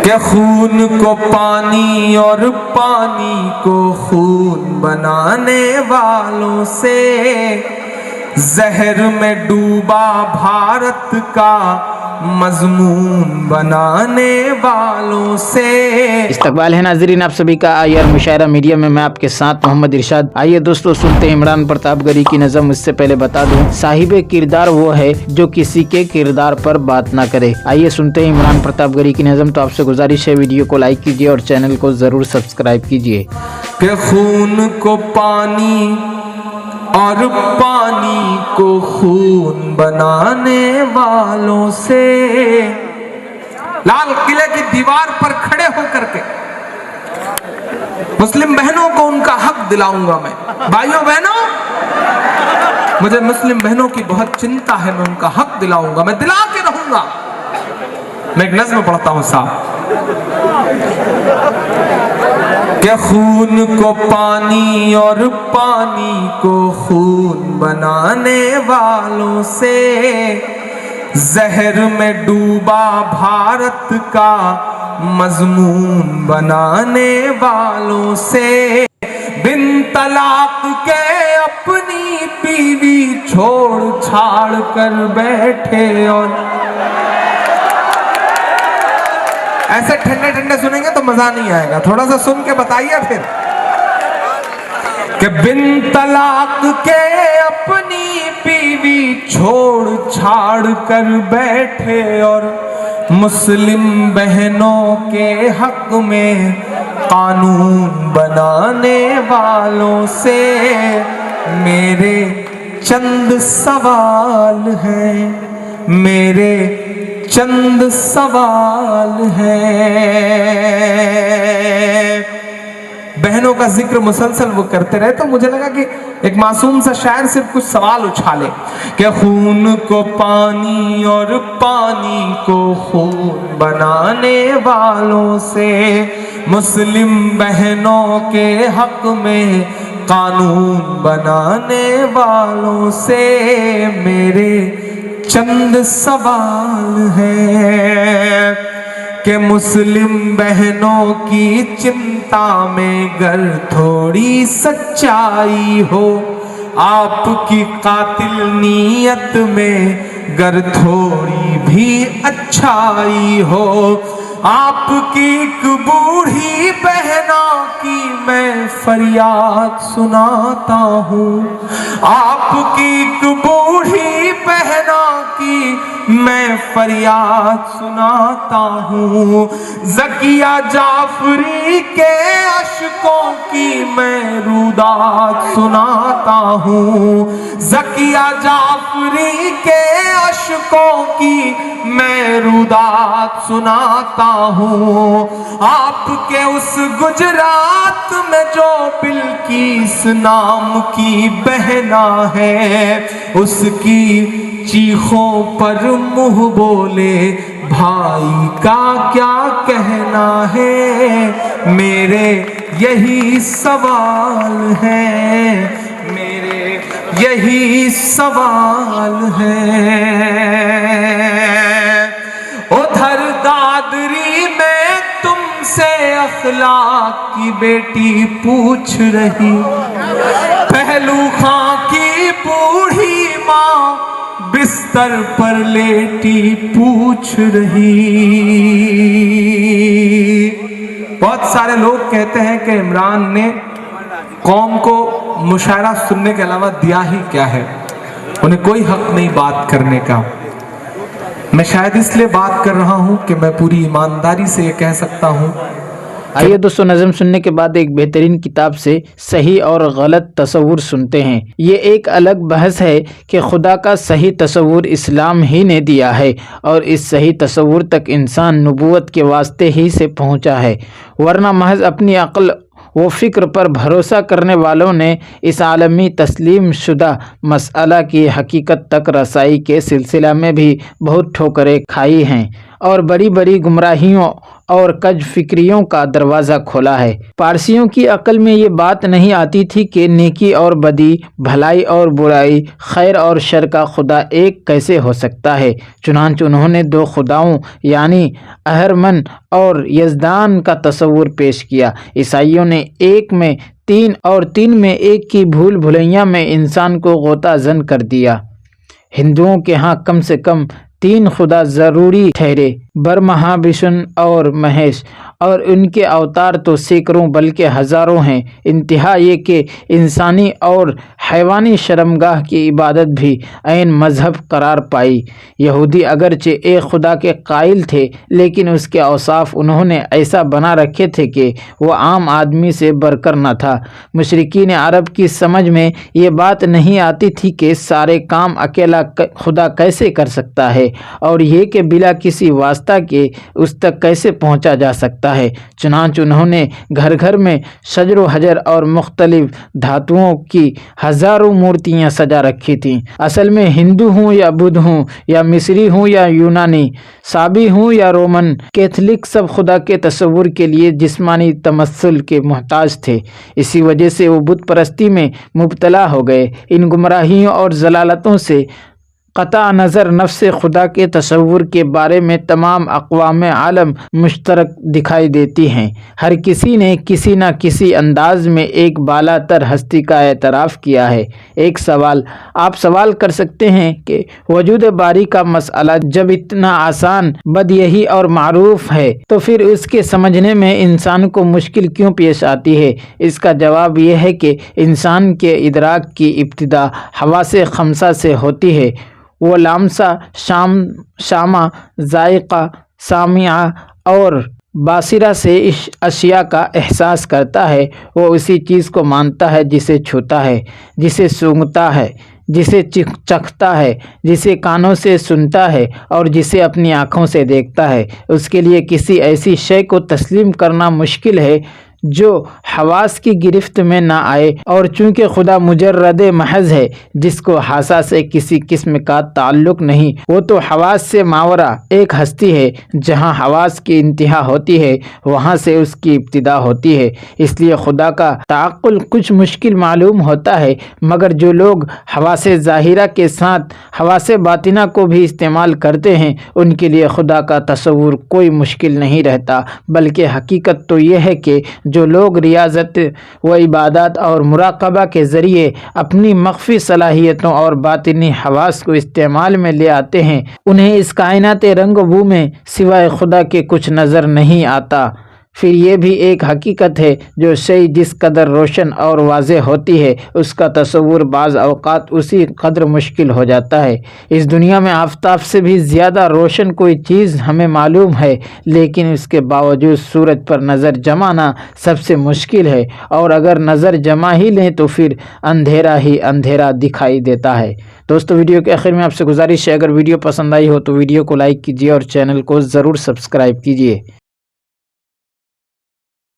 کہ خون کو پانی اور پانی کو خون بنانے والوں سے، زہر میں ڈوبا بھارت کا مضمون بنانے والوں سے۔ استقبال ہے ناظرین آپ سبھی کا آئی آر مشاعرہ میڈیا میں آپ کے ساتھ محمد ارشاد۔ آئیے دوستو سنتے ہیں عمران پرتاپ گڑھی کی نظم۔ اس سے پہلے بتا دوں صاحب کردار وہ ہے جو کسی کے کردار پر بات نہ کرے۔ آئیے سنتے ہیں عمران پرتاپ گڑھی کی نظم۔ تو آپ سے گزارش ہے ویڈیو کو لائک کیجیے اور چینل کو ضرور سبسکرائب کیجیے۔ کہ خون کو پانی اور پانی کو خون بنانے والوں سے، لال قلعے کی دیوار پر کھڑے ہو کر کے مسلم بہنوں کو ان کا حق دلاؤں گا میں۔ بھائیوں بہنوں، مجھے مسلم بہنوں کی بہت چنتا ہے، میں ان کا حق دلاؤں گا، میں دلا کے رہوں گا۔ میں ایک نظم پڑھتا ہوں صاحب۔ کہ خون کو پانی اور پانی کو خون بنانے والوں سے، زہر میں ڈوبا بھارت کا مضمون بنانے والوں سے، بن طلاق کے اپنی بیوی چھوڑ چھاڑ کر بیٹھے، اور ایسے ٹھنڈے ٹھنڈے سنیں گے تو مزہ نہیں آئے گا، تھوڑا سا سن کے بتائیے پھر۔ کہ بن طلاق کے اپنی بیوی چھوڑ چھاڑ کر بیٹھے، اور مسلم بہنوں کے حق میں قانون بنانے والوں سے میرے چند سوال ہیں، میرے چند سوال ہیں۔ بہنوں کا ذکر مسلسل وہ کرتے رہے تو مجھے لگا کہ ایک معصوم سا شاعر صرف کچھ سوال اچھالے۔ کہ خون کو پانی اور پانی کو خون بنانے والوں سے، مسلم بہنوں کے حق میں قانون بنانے والوں سے میرے چند سوال ہیں۔ کہ مسلم بہنوں کی چنتا میں گر تھوڑی سچائی ہو، آپ کی قاتل نیت میں گر تھوڑی بھی اچھائی ہو، آپ کی ایک بوڑھی بہنا کی میں فریاد سناتا ہوں، آپ کی ایک بوڑھی بہنا کی میں فریاد سناتا ہوں، زکیہ جعفری کے اشکوں کی میں روداد سناتا ہوں، زکیہ جعفری کے اشکوں کی میں روداد سناتا ہوں، آپ کے اس گجرات میں جو بلقیس نام کی بہنا ہے، اس کی چیخوں پر منہ بولے بھائی کا کیا کہنا ہے، میرے یہی سوال ہیں، میرے یہی سوال ہیں۔ ادھر دادری میں تم سے اخلاق کی بیٹی پوچھ رہی، پہلو خاں کی بوڑھی ماں بستر پر لیٹی پوچھ رہی۔ بہت سارے لوگ کہتے ہیں کہ عمران نے قوم کو مشاعرہ سننے کے علاوہ دیا ہی کیا ہے، انہیں کوئی حق نہیں بات کرنے کا۔ میں شاید اس لیے بات کر رہا ہوں کہ میں پوری ایمانداری سے یہ کہہ سکتا ہوں۔ آئیے دوستو نظم سننے کے بعد ایک بہترین کتاب سے صحیح اور غلط تصور سنتے ہیں۔ یہ ایک الگ بحث ہے کہ خدا کا صحیح تصور اسلام ہی نے دیا ہے، اور اس صحیح تصور تک انسان نبوت کے واسطے ہی سے پہنچا ہے، ورنہ محض اپنی عقل و فکر پر بھروسہ کرنے والوں نے اس عالمی تسلیم شدہ مسئلہ کی حقیقت تک رسائی کے سلسلہ میں بھی بہت ٹھوکریں کھائی ہیں۔ اور بڑی بڑی گمراہیوں اور کج فکریوں کا دروازہ کھولا ہے۔ پارسیوں کی عقل میں یہ بات نہیں آتی تھی کہ نیکی اور بدی، بھلائی اور برائی، خیر اور شر کا خدا ایک کیسے ہو سکتا ہے۔ چنانچہ انہوں نے دو خداؤں یعنی اہرمن اور یزدان کا تصور پیش کیا۔ عیسائیوں نے ایک میں تین اور تین میں ایک کی بھول بھلیاں میں انسان کو غوطہ زن کر دیا۔ ہندوؤں کے ہاں کم سے کم تین خدا ضروری ٹھہرے، برہما، وشنو اور مہیش، اور ان کے اوتار تو سینکڑوں بلکہ ہزاروں ہیں۔ انتہا یہ کہ انسانی اور حیوانی شرمگاہ کی عبادت بھی عین مذہب قرار پائی۔ یہودی اگرچہ ایک خدا کے قائل تھے، لیکن اس کے اوصاف انہوں نے ایسا بنا رکھے تھے کہ وہ عام آدمی سے بڑھ کر نہ تھا۔ مشرکین عرب کی سمجھ میں یہ بات نہیں آتی تھی کہ سارے کام اکیلا خدا کیسے کر سکتا ہے، اور یہ کہ بلا کسی واسطہ کے اس تک کیسے پہنچا جا سکتا ہے۔ چنانچہ انہوں نے گھر گھر میں شجر و حجر اور مختلف دھاتوؤں کی ہزاروں مورتیاں سجا رکھی تھیں۔ اصل میں ہندو ہوں یا بدھ ہوں یا مصری ہوں یا یونانی، سابی ہوں یا رومن کیتھولک، سب خدا کے تصور کے لیے جسمانی تمثل کے محتاج تھے۔ اسی وجہ سے وہ بت پرستی میں مبتلا ہو گئے۔ ان گمراہیوں اور ضلالتوں سے قطع نظر نفس خدا کے تصور کے بارے میں تمام اقوام عالم مشترک دکھائی دیتی ہیں۔ ہر کسی نے کسی نہ کسی انداز میں ایک بالا تر ہستی کا اعتراف کیا ہے۔ ایک سوال آپ سوال کر سکتے ہیں کہ وجود باری کا مسئلہ جب اتنا آسان، بدیہی اور معروف ہے تو پھر اس کے سمجھنے میں انسان کو مشکل کیوں پیش آتی ہے؟ اس کا جواب یہ ہے کہ انسان کے ادراک کی ابتدا حواس خمسہ سے ہوتی ہے۔ وہ لامسہ، شامہ، ذائقہ، سامعہ اور باصرہ سے اشیاء کا احساس کرتا ہے۔ وہ اسی چیز کو مانتا ہے جسے چھوتا ہے، جسے سونگھتا ہے، جسے چکھتا ہے، جسے کانوں سے سنتا ہے اور جسے اپنی آنکھوں سے دیکھتا ہے۔ اس کے لیے کسی ایسی شے کو تسلیم کرنا مشکل ہے جو حواس کی گرفت میں نہ آئے، اور چونکہ خدا مجرد محض ہے جس کو حاسہ سے کسی قسم کا تعلق نہیں، وہ تو حواس سے ماورا ایک ہستی ہے۔ جہاں حواس کی انتہا ہوتی ہے وہاں سے اس کی ابتدا ہوتی ہے۔ اس لیے خدا کا تعقل کچھ مشکل معلوم ہوتا ہے، مگر جو لوگ حواس ظاہرہ کے ساتھ حواس باطنہ کو بھی استعمال کرتے ہیں ان کے لیے خدا کا تصور کوئی مشکل نہیں رہتا، بلکہ حقیقت تو یہ ہے کہ جو لوگ ریاضت و عبادات اور مراقبہ کے ذریعے اپنی مخفی صلاحیتوں اور باطنی حواس کو استعمال میں لے آتے ہیں، انہیں اس کائنات رنگ و بو میں سوائے خدا کے کچھ نظر نہیں آتا۔ پھر یہ بھی ایک حقیقت ہے جو شے جس قدر روشن اور واضح ہوتی ہے اس کا تصور بعض اوقات اسی قدر مشکل ہو جاتا ہے۔ اس دنیا میں آفتاب سے بھی زیادہ روشن کوئی چیز ہمیں معلوم ہے، لیکن اس کے باوجود سورج پر نظر جمانا سب سے مشکل ہے، اور اگر نظر جما ہی لیں تو پھر اندھیرا ہی اندھیرا دکھائی دیتا ہے۔ دوستو، ویڈیو کے آخر میں آپ سے گزارش ہے، اگر ویڈیو پسند آئی ہو تو ویڈیو کو لائک کیجیے اور چینل کو ضرور سبسکرائب کیجیے۔